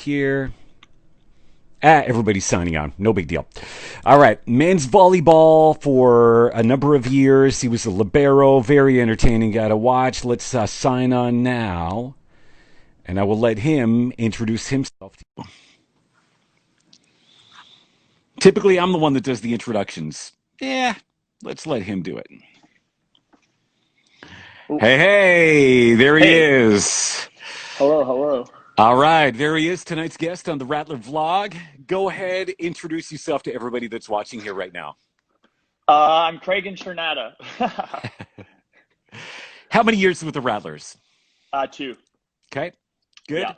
Here. Everybody's signing on. No big deal. All right. Men's volleyball for a number of years. He was a libero. Very entertaining guy to watch. Let's sign on now. And I will let him introduce himself to you. Typically, I'm the one that does the introductions. Yeah, let's let him do it. Oh, Hey, there he hey, is. hello, hello. All right, there he is, tonight's guest on the Rattler vlog. Go ahead, introduce yourself to everybody that's watching here right now. I'm Kreggan Scharnatta. How many years with the Rattlers? Two. Okay, Yeah, good.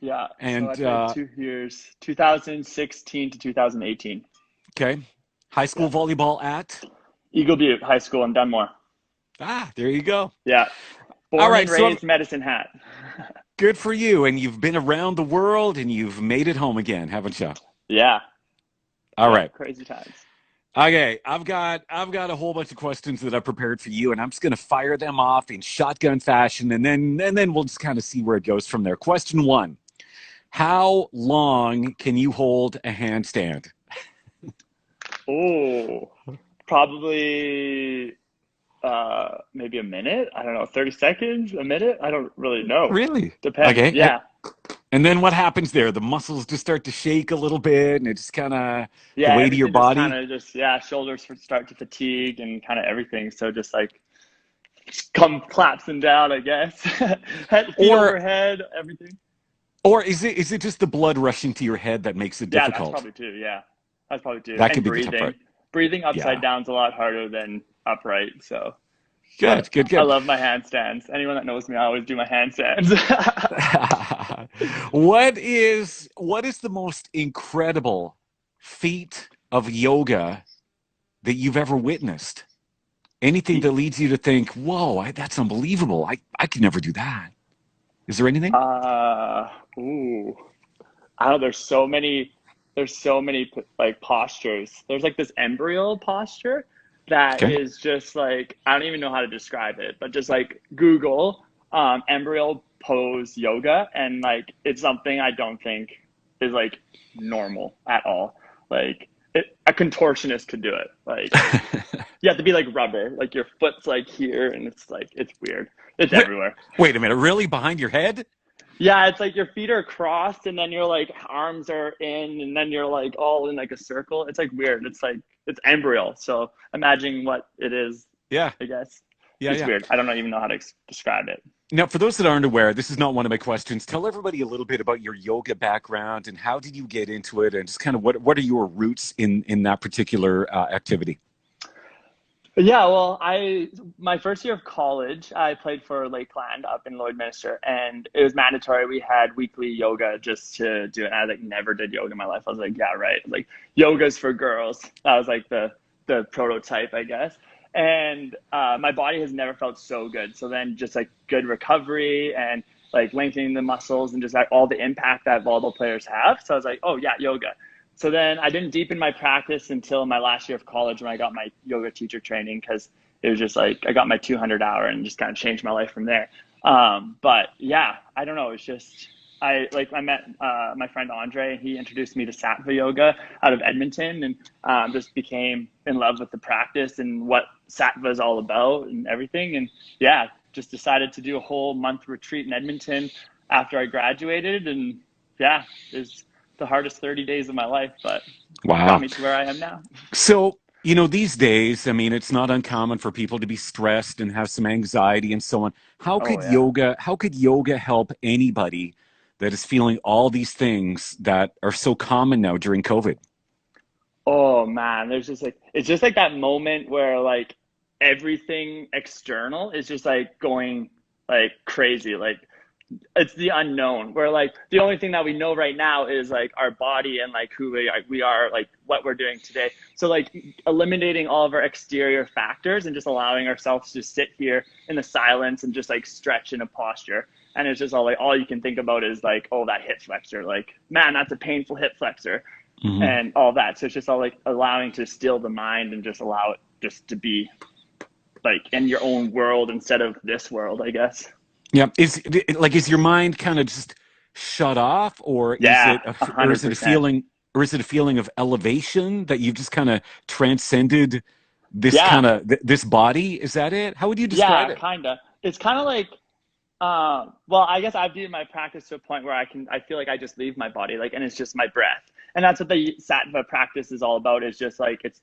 yeah. So I And played 2 years, 2016 to 2018. okay, high Yeah. school volleyball at. Eagle Butte High School in Dunmore. There you go. Yeah. All Born right, and so I'm raised Medicine Hat. good for you, and you've been around the world and you've made it home again, haven't you? Yeah, All yeah. right. Crazy times. Okay, I've got a whole bunch of questions that I've prepared for you, and I'm just gonna fire them off in shotgun fashion, and then we'll just kind of see where it goes from there. Question one: how long can you hold a handstand? Oh, probably maybe a minute. I don't know, 30 seconds, a minute. I don't really know. Really? Depends. Okay, Yeah. and then what happens there? The muscles just start to shake a little bit, and it just kind of the Yeah, weight of your everything just kind body. of just yeah, shoulders start to fatigue and kind of everything. So just like come collapsing down, I guess. Head, feet Or overhead, everything. or is it just the blood rushing to your head that makes it Yeah, that's difficult? probably too. Yeah, that's probably too. That And could be the tough breathing, part. breathing upside Yeah. down's a lot harder than upright. So, but Good, good, I good. love my handstands. Anyone that knows me, I always do my handstands. what is the most incredible feat of yoga that you've ever witnessed? Anything that leads you to think, "Whoa, that's unbelievable! I could never do that." Is there anything? uh, ooh. I don't know, there's so many like postures. There's like this embryo posture that Okay. is just like I don't even know how to describe it, but just like Google embryo pose yoga and like it's something I don't think is like normal at all. Like a contortionist could do it. Like you have to be like rubber, like your foot's like here and it's like it's weird. It's wait, everywhere. wait a minute, really? Behind your head? Yeah, it's like your feet are crossed and then your like arms are in and then you're like all in like a circle. It's like weird. It's like it's embryo. So imagine what it is, Yeah, I guess. yeah, It's yeah. weird. I don't even know how to describe it. Now, for those that aren't aware, this is not one of my questions. Tell everybody a little bit about your yoga background and how did you get into it, and just kind of what are your roots in that particular activity? Yeah, well, I my first year of college, I played for Lakeland up in Lloydminster, and it was mandatory. We had weekly yoga just to do it. And I like never did yoga in my life. I was like, yeah, right. Like yoga's for girls. That was like the prototype, I guess. And my body has never felt so good. So then just like good recovery and like lengthening the muscles and just like all the impact that volleyball players have. So I was like, oh yeah, yoga. So then I didn't deepen my practice until my last year of college when I got my yoga teacher training because it was just like I got my 200 hour and just kind of changed my life from there. But yeah, I don't know. It's just I met my friend Andre and he introduced me to Sattva yoga out of Edmonton and just became in love with the practice and what Sattva is all about and everything. And yeah, just decided to do a whole month retreat in Edmonton after I graduated and yeah, it's the hardest 30 days of my life, but got Wow. me to where I am now. So, these days, I mean, it's not uncommon for people to be stressed and have some anxiety and so on. How Oh could yeah. yoga, how could yoga help anybody that is feeling all these things that are so common now during COVID? Oh man, there's just like it's just like that moment where like everything external is just like going like crazy. Like it's the unknown where like the only thing that we know right now is like our body and like who we are like what we're doing today, so like eliminating all of our exterior factors and just allowing ourselves to sit here in the silence and just like stretch in a posture, and it's just all like all you can think about is like oh that hip flexor, like man that's a painful hip flexor Hmm. and all that. So it's just all like allowing to still the mind and just allow it just to be like in your own world instead of this world, I guess. Yeah. Is your mind kind of just shut off, or is Yeah, it a or hundred is it a percent. feeling, a feeling of elevation that you've just kind of transcended this Yeah, kind of this body? Is that it? How would you describe yeah, it? kinda. It's kind of like, well, I guess I've viewed my practice to a point where I feel like I just leave my body, like, and it's just my breath. And that's what the sattva practice is all about. Is just like, it's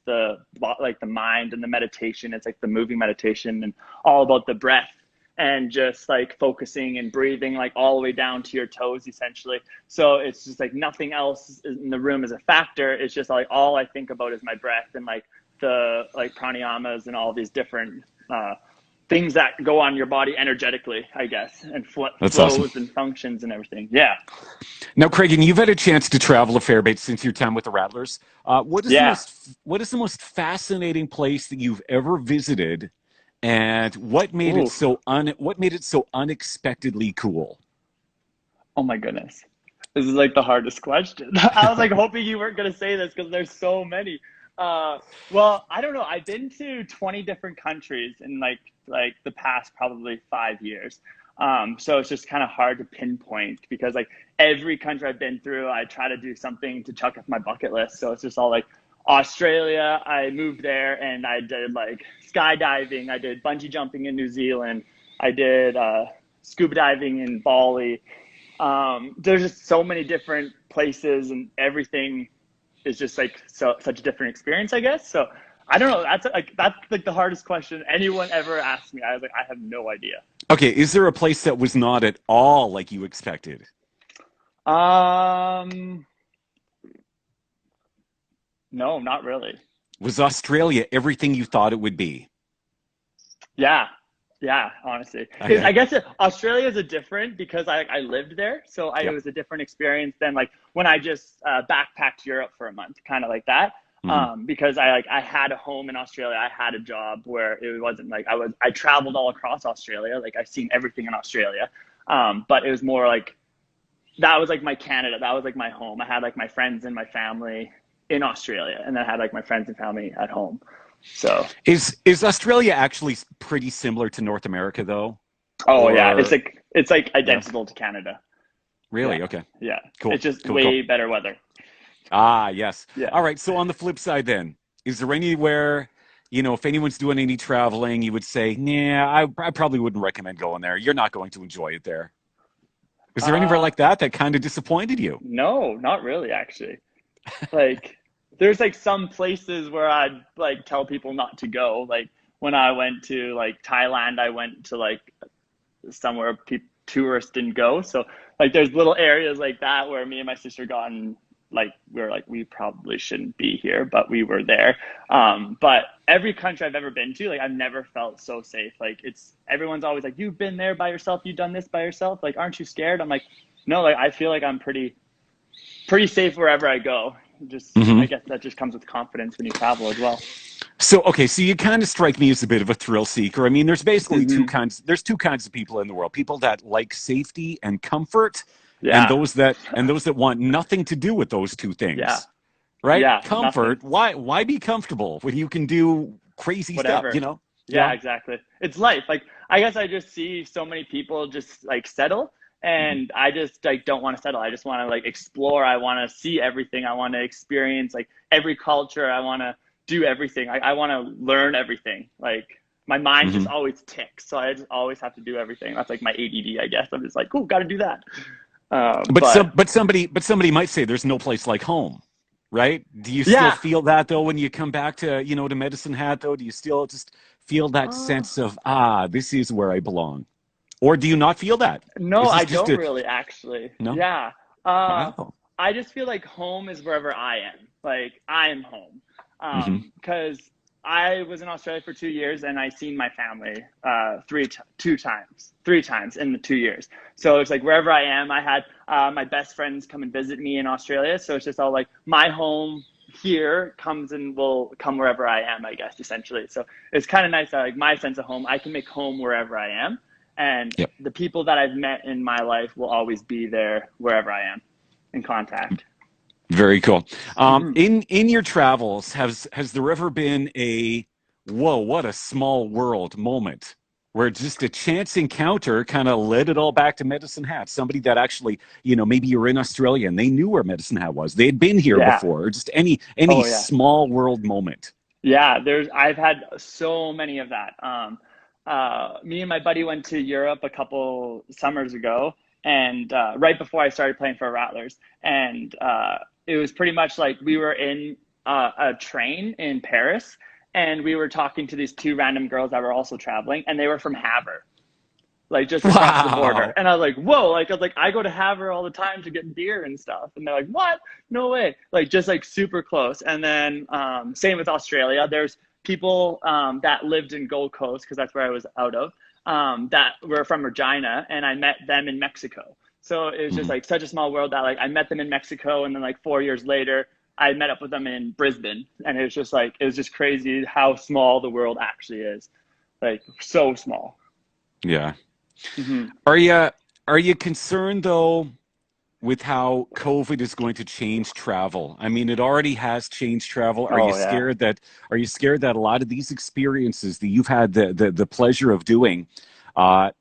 like the mind and the meditation. It's like the moving meditation and all about the breath and just like focusing and breathing like all the way down to your toes, essentially. So it's just like nothing else in the room is a factor. It's just like all I think about is my breath and like the like pranayamas and all these different things that go on your body energetically, I guess, and That's awesome. flows and functions and everything. Yeah, Now, Kreggan, you've had a chance to travel a fair bit since your time with the Rattlers. yeah. What is the most fascinating place that you've ever visited, and Ooh, what made it so unexpectedly cool? oh my goodness. This is like the hardest question. I was like hoping you weren't gonna say this because there's so many. Well, I don't know. I've been to 20 different countries in like the past probably 5 years. So it's just kind of hard to pinpoint because like every country I've been through, I try to do something to check off my bucket list. So it's just all like Australia. I moved there and I did like skydiving. I did bungee jumping in New Zealand. I did scuba diving in Bali. There's just so many different places and everything is just like such a different experience, I guess. So I don't know. That's like the hardest question anyone ever asked me. I was like, I have no idea. Okay, is there a place that was not at all like you expected? Um, no, not really. Was Australia everything you thought it would be? Yeah, yeah, honestly. I Okay. guess Australia is a different because I lived there, so it Yeah. was a different experience than like when I just backpacked Europe for a month, kind of like that. Hmm. Because I had a home in Australia, I had a job where it wasn't like I traveled all across Australia, like I've seen everything in Australia, but it was more like that was like my Canada, that was like my home. I had like my friends and my family in Australia, and then I had like my friends and family at home. So Is Australia actually pretty similar to North America though? oh yeah, Or it's like yeah, identical to Canada. Yeah, really? Okay, yeah. cool, It's just cool, cool. way better weather. Ah, yes. Yeah. All right. So on the flip side, then, is there anywhere, if anyone's doing any traveling, you would say, nah, I probably wouldn't recommend going there. You're not going to enjoy it there. Is there anywhere Uh, like that that kind of disappointed you? no, not really actually. Like there's like some places where I'd like tell people not to go. Like when I went to like Thailand, I went to like somewhere tourists didn't go. So like there's little areas like that where me and my sister got in, like we were like we probably shouldn't be here, but we were there. But every country I've ever been to, like I've never felt so safe. Like it's everyone's always like, you've been there by yourself, you've done this by yourself. Like, aren't you scared? I'm like, no, like I feel like I'm pretty safe wherever I go. Just I Hmm. guess that just comes with confidence when you travel as well. So, okay, so you kind of strike me as a bit of a thrill seeker. I mean, there's basically Hmm. there's two kinds of people in the world. People that like safety and comfort, and Yeah, those that want nothing to do with those two yeah, things. Right? yeah. Nothing. Comfort, why be comfortable when you can do crazy stuff, Whatever. Yeah, Yeah. exactly. It's life. Like I guess I just see so many people just like settle Hmm. and I just like don't want to settle. I just want to like explore. I want to see everything. I want to experience like every culture. I want to do everything. I want to learn everything. Like my mind Hmm. just always ticks. So I just always have to do everything. That's like my ADD, I guess. I'm just like, oh, got to do that. But But somebody might say there's no place like home, right? Do you still yeah, feel that though when you come back to, to Medicine Hat though? Do you still just feel that uh, sense of, this is where I belong? Or do you not feel that? no, Is this I just don't a really actually. no? Yeah. Uh, Wow. I just feel like home is wherever I am. Like I am home. Hmm. Because I was in Australia for 2 years and I seen my family three times in the 2 years. So it's like wherever I am, I had my best friends come and visit me in Australia. So it's just all like my home here comes and will come wherever I am, I guess, essentially. So it's kind of nice that like my sense of home, I can make home wherever I am. And Yep. the people that I've met in my life will always be there wherever I am in contact. Very cool. Hmm. In your travels, has there ever been a whoa, what a small world moment? where just a chance encounter kind of led it all back to Medicine Hat. Somebody that actually, maybe you're in Australia and they knew where Medicine Hat was. They had been here Yeah. before, or just any Oh yeah. small world moment. Yeah, I've had so many of that. Me and my buddy went to Europe a couple summers ago, and right before I started playing for Rattlers, and it was pretty much like we were in a train in Paris, and we were talking to these two random girls that were also traveling, and they were from Havre, like just across the border. Wow. And I was like, whoa, like I was like, I go to Havre all the time to get beer and stuff. And they're like, what? No way. Like just like super close. And then same with Australia. There's people that lived in Gold Coast, because that's where I was out of, that were from Regina, and I met them in Mexico. So it was just Mhm. like such a small world that like I met them in Mexico, and then like 4 years later, I met up with them in Brisbane. And it was just like, it was just crazy how small the world actually is. Like so small. Yeah. Hmm. Are you concerned though with how COVID is going to change travel? I mean, it already has changed travel. Are you Oh yeah. scared that a lot of these experiences that you've had the pleasure of doing,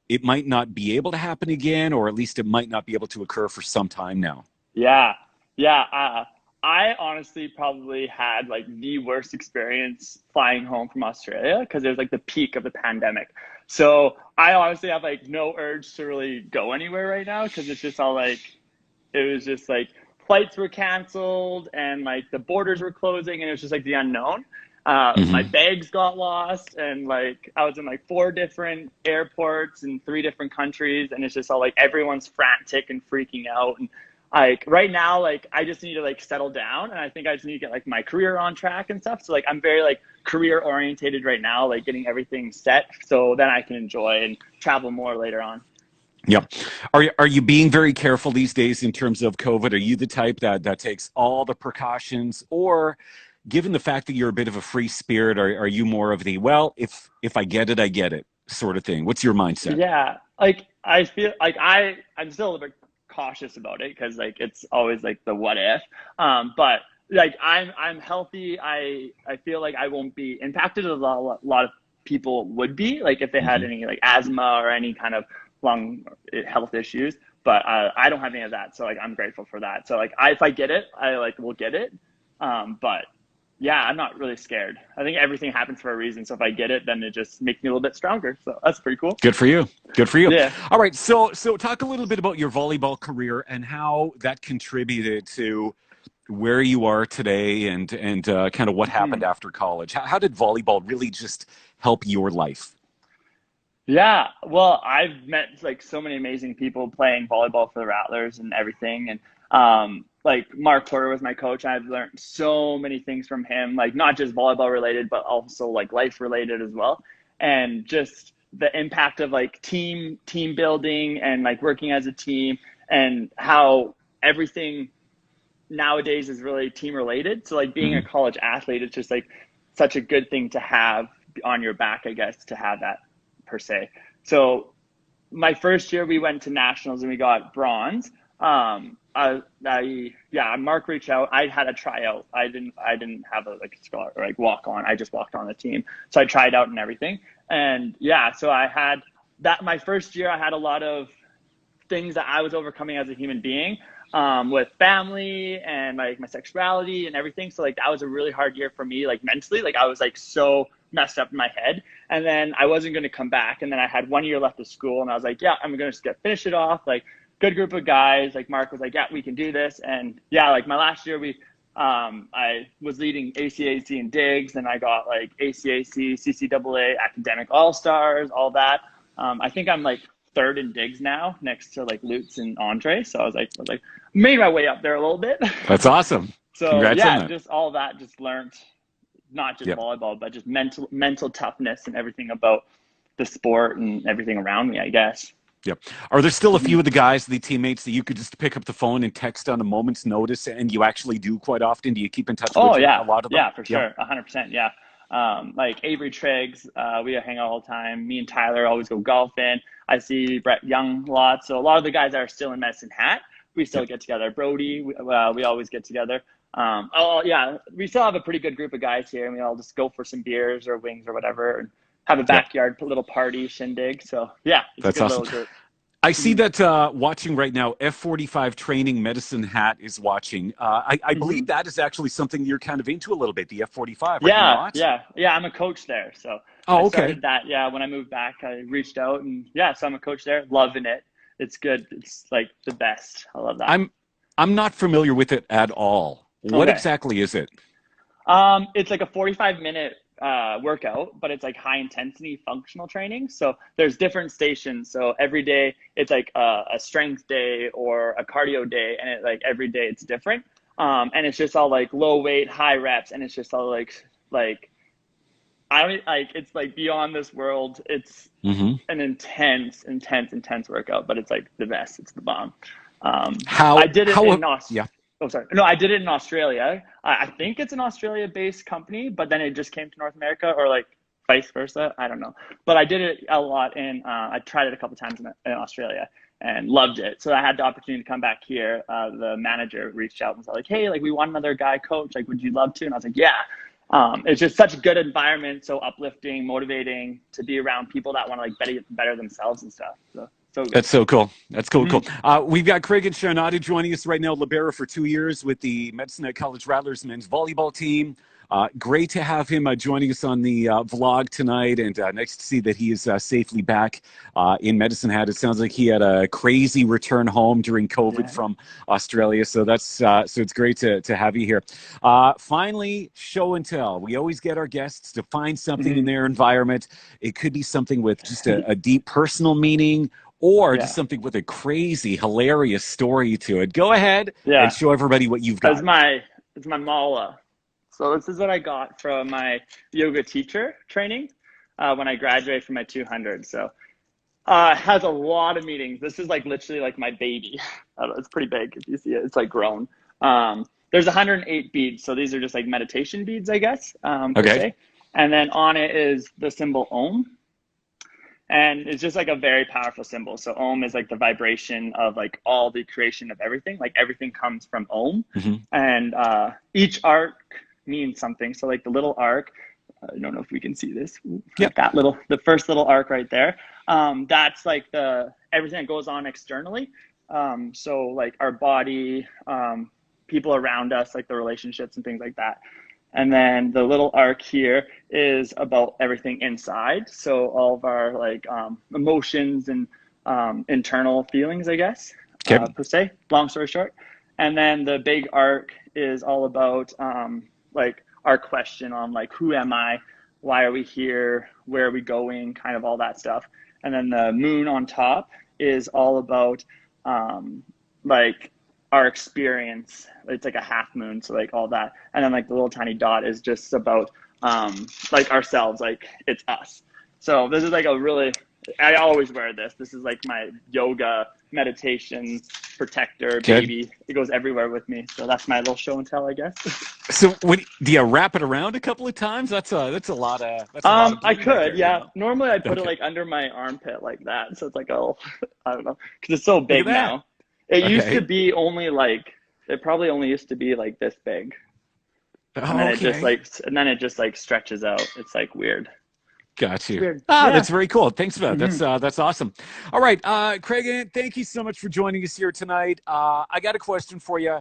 it might not be able to happen again, or at least it might not be able to occur for some time now? Yeah, yeah. I honestly probably had like the worst experience flying home from Australia because it was like the peak of the pandemic. So I honestly have like no urge to really go anywhere right now because it's just all like it was just like flights were canceled and like the borders were closing and it was just like the unknown. My Hmm. bags got lost and like I was in like four different airports in three different countries and it's just all like everyone's frantic and freaking out and like right now like I just need to like settle down and I think I just need to get like my career on track and stuff. So like I'm very like career orientated right now, like getting everything set so then I can enjoy and travel more later on. Yep. Are you being very careful these days in terms of COVID? Are you the type that takes all the precautions, or given the fact that you're a bit of a free spirit, are you more of the, well, if I get it, I get it sort of thing? What's your mindset? Yeah, like I feel like I'm still a little bit cautious about it because like it's always like the what if. But like I'm healthy. I feel like I won't be impacted as a lot of people would be like if they had Hmm. any like asthma or any kind of lung health issues. But I don't have any of that, so like I'm grateful for that. So like if I get it, I like will get it. But yeah, I'm not really scared. I think everything happens for a reason. So if I get it, then it just makes me a little bit stronger. So that's pretty cool. Good for you. Good for you. Yeah. All right. So talk a little bit about your volleyball career and how that contributed to where you are today, and kind of what happened Mhm. after college. How did volleyball really just help your life? Yeah. Well, I've met like so many amazing people playing volleyball for the Rattlers and everything. And like Mark Porter was my coach. I've learned so many things from him, like not just volleyball related, but also like life related as well. And just the impact of like team building and like working as a team and how everything nowadays is really team related. So like being a Mhm. college athlete, it's just like such a good thing to have on your back, I guess, to have that per se. So my first year we went to nationals and we got bronze. Yeah, Mark reached out. I had a tryout. I didn't have a like scholar or like walk on. I just walked on the team. So I tried out and everything. And yeah, so I had that my first year I had a lot of things that I was overcoming as a human being, with family and like my sexuality and everything. So like that was a really hard year for me, like mentally. Like I was like so messed up in my head, and then I wasn't going to come back. And then I had 1 year left of school, and I was like, yeah, I'm going to just finish it off. Like good group of guys. Like Mark was like, yeah, we can do this. And yeah, like my last year I was leading ACAC and digs, and I got like ACAC, CCAA, academic all stars, all that. I think I'm like third in digs now, next to like Lutz and Andre. So I was like made my way up there a little bit. That's awesome. So Congrats on yeah, that. just all that, just learned not just Yep. volleyball, but just mental toughness and everything about the sport and everything around me, I guess. Yep. Are there still a Hmm. few of the guys, the teammates that you could just pick up the phone and text on a moment's notice, and you actually do quite often? Do you keep in touch Oh with a yeah, lot of them? yeah, for Yeah. sure, 100%. Yeah, like Avery Triggs, we hang out all the time. Me and Tyler always go golfing. I see Brett Young a lot. So a lot of the guys that are still in Medicine Hat, we still Yep. get together. Brody, we always get together. Oh yeah, we still have a pretty good group of guys here, and we all just go for some beers or wings or whatever, and have a Yep. backyard little party shindig. So yeah, it's a That's good awesome. little group. I see Hmm. that watching right now, F45 Training Medicine Hat is watching. I Hmm. believe that is actually something you're kind of into a little bit, the F45, are you Yeah, not? yeah, yeah. I'm a coach there, so I Oh, okay. started that. Yeah, when I moved back, I reached out, and yeah, so I'm a coach there. Loving it. It's good. It's like the best. I love that. I'm I'm not familiar with it at all. What Okay. exactly is it? It's like a 45-minute workout, but it's like high intensity functional training. So there's different stations. So every day it's like a strength day or a cardio day, and it like every day it's different. And it's just all like low weight, high reps, and it's just all like I don't like it's like beyond this world. It's Hmm. an intense workout, but it's like the best. It's the bomb. I How did it how in yeah. Oh, sorry. No, I did it in Australia. I think it's an Australia-based company, but then it just came to North America, or like vice versa. I don't know. But I did it a lot in. I tried it a couple times in Australia and loved it. So I had the opportunity to come back here. The manager reached out and was like, "Hey, like we want another guy coach. Like, would you love to?" And I was like, "Yeah." It's just such a good environment, so uplifting, motivating to be around people that want to like better themselves and stuff. So so good. That's so cool. That's cool. Cool. Mm-hmm. We've got Kreggan Scharnatta joining us right now, libero for 2 years with the Medicine at College Rattlers men's volleyball team. Great to have him joining us on the vlog tonight, and nice to see that he is safely back in Medicine Hat. It sounds like he had a crazy return home during COVID Yeah. from Australia, so that's so it's great to have you here. Finally, show and tell. We always get our guests to find something in Mm-hmm. their environment. It could be something with just a deep personal meaning or just Yeah. something with a crazy, hilarious story to it. Go ahead and Yeah. show everybody what you've As got. my it's my mala. So this is what I got from my yoga teacher training when I graduated from my 200. So it has a lot of meetings. This is like literally like my baby. I don't know, it's pretty big if you see it. It's like grown. There's 108 beads. So these are just like meditation beads, I guess, per Okay. se. And then on it is the symbol Om. And it's just like a very powerful symbol. So Om is like the vibration of like all the creation of everything. Like everything comes from Om. Hmm. And each arc means something. So like the little arc, I don't know if we can see this, like Yep. that little, the first little arc right there. That's like the everything that goes on externally. So like our body, people around us, like the relationships and things like that. And then the little arc here is about everything inside. So all of our like emotions and internal feelings, I guess, Okay. per se, long story short. And then the big arc is all about like our question on like, who am I? Why are we here? Where are we going? Kind of all that stuff. And then the moon on top is all about like our experience. It's like a half moon, so like all that. And then like the little tiny dot is just about like ourselves, like it's us. So this is like a really, I always wear this. This is like my yoga meditation protector Good. baby. It goes everywhere with me. So that's my little show and tell, I guess. So, do you wrap it around a couple of times? That's a lot of I bead right could, there. You yeah. know. Normally I put it Okay. like under my armpit like that. So it's like, oh, I don't know, because it's so Look at big that. now. It used to Okay. be only like, it probably only used to be like this big. And then Okay. it just like stretches out. It's like weird. Got It's you. weird. Ah, Yeah. that's very cool. Thanks for that. Hmm. That's awesome. All right, Craig, thank you so much for joining us here tonight. I got a question for you.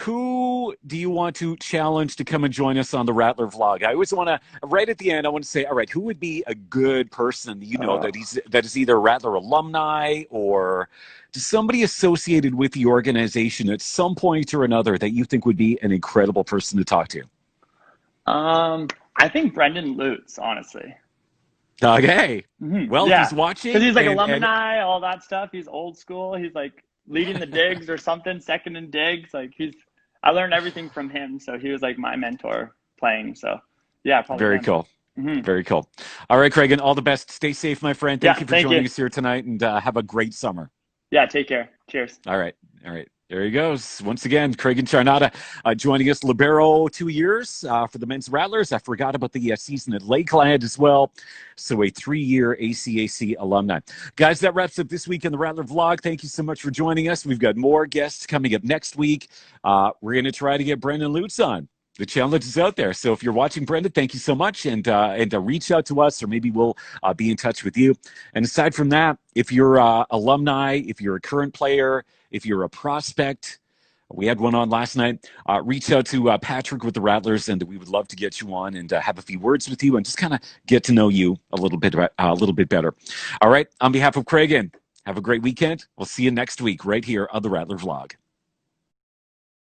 Who do you want to challenge to come and join us on the Rattler vlog? I always want to, right at the end, I want to say, all right, who would be a good person that is either a Rattler alumni or just somebody associated with the organization at some point or another that you think would be an incredible person to talk to? I think Brendan Lutz, honestly. Okay. Well, Yeah, he's because watching he's like and alumni, all that stuff. He's old school. He's like leading the digs or something, second in digs. Like I learned everything from him. So he was like my mentor playing. So yeah, probably very him. cool. Hmm. Very cool. All right, Craig, all the best. Stay safe, my friend. Thank Yeah, you for thank you. joining us here tonight and have a great summer. Yeah, take care. Cheers. All right. All right. There he goes. Once again, Kreggan Scharnatta joining us, libero 2 years for the men's Rattlers. I forgot about the season at Lakeland as well. So a 3-year ACAC alumni. Guys, that wraps up this week in the Rattler vlog. Thank you so much for joining us. We've got more guests coming up next week. We're going to try to get Brendan Lutz on. The challenge is out there. So if you're watching, Brenda, thank you so much, and reach out to us, or maybe we'll be in touch with you. And aside from that, if you're alumni, if you're a current player, if you're a prospect, we had one on last night. Reach out to Patrick with the Rattlers, and we would love to get you on and have a few words with you and just kind of get to know you a little bit better. All right. On behalf of Kreggan, have a great weekend. We'll see you next week right here on the Rattler Vlog.